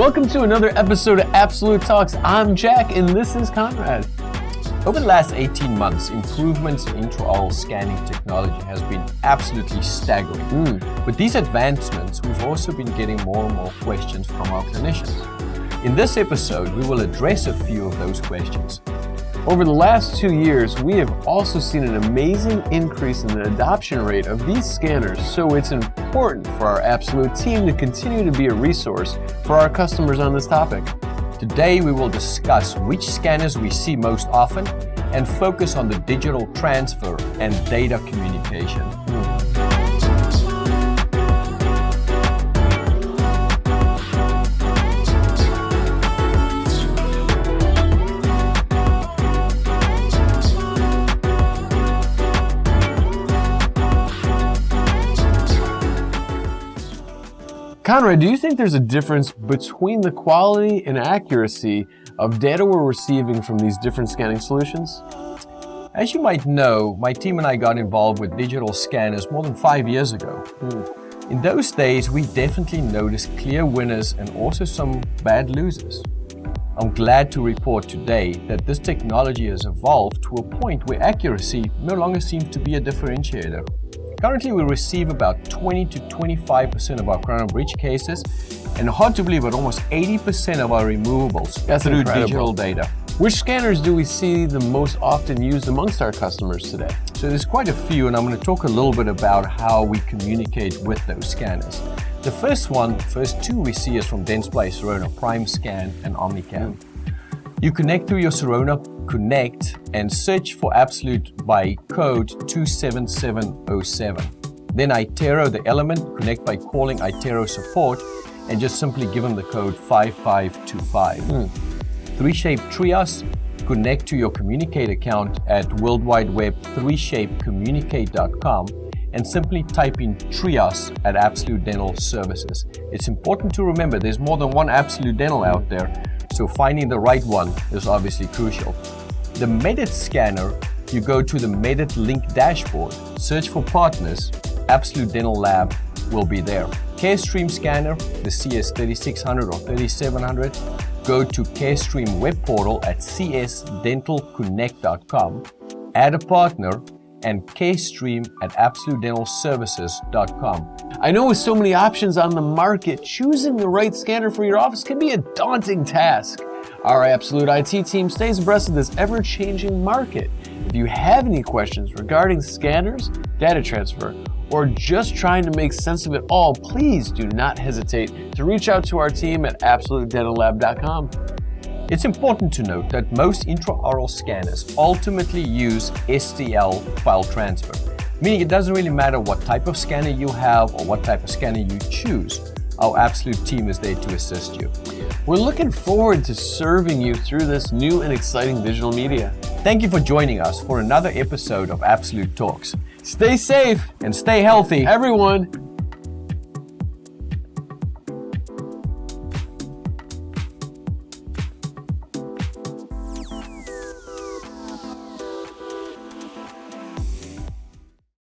Welcome to another episode of Absolute Talks. I'm Jack and this is Conrad. Over the last 18 months, improvements in intraoral scanning technology has been absolutely staggering. With these advancements, we've also been getting more and more questions from our clinicians. In this episode, we will address a few of those questions. Over the last 2 years, we have also seen an amazing increase in the adoption rate of these scanners, so it's important for our Absolute team to continue to be a resource for our customers on this topic. Today, we will discuss which scanners we see most often and focus on the digital transfer and data communication. Conrad, do you think there's a difference between the quality and accuracy of data we're receiving from these different scanning solutions? As you might know, my team and I got involved with digital scanners more than 5 years ago. In those days, we definitely noticed clear winners and also some bad losers. I'm glad to report today that this technology has evolved to a point where accuracy no longer seems to be a differentiator. Currently, we receive about 20 to 25% of our coronal breach cases, and hard to believe, but almost 80% of our removables through digital data. Which scanners do we see the most often used amongst our customers today? So there's quite a few, and I'm going to talk a little bit about how we communicate with those scanners. The first two we see is from Dentsply Sirona, Prime Scan and OmniCam. You connect through your Sirona Connect and search for Absolute by code 27707. Then Itero the element, connect by calling Itero support and just simply give them the code 5525. 3Shape Trias, connect to your Communicate account at World Wide Web 3shapecommunicate.com and simply type in Trias at Absolute Dental Services. It's important to remember there's more than one Absolute Dental out there, so finding the right one is obviously crucial. The Medit scanner, you go to the Medit link dashboard, search for partners, Absolute Dental Lab will be there. Carestream scanner, the CS3600 or 3700, go to Carestream web portal at csdentalconnect.com, add a partner, and Carestream at absolutedentalservices.com. I know with so many options on the market, choosing the right scanner for your office can be a daunting task. Our Absolute IT team stays abreast of this ever-changing market. If you have any questions regarding scanners, data transfer, or just trying to make sense of it all, please do not hesitate to reach out to our team at absolutedentallab.com. It's important to note that most intraoral scanners ultimately use STL file transfer, meaning it doesn't really matter what type of scanner you have or what type of scanner you choose. Our Absolute team is there to assist you. We're looking forward to serving you through this new and exciting digital media. Thank you for joining us for another episode of Absolute Talks. Stay safe and stay healthy, everyone.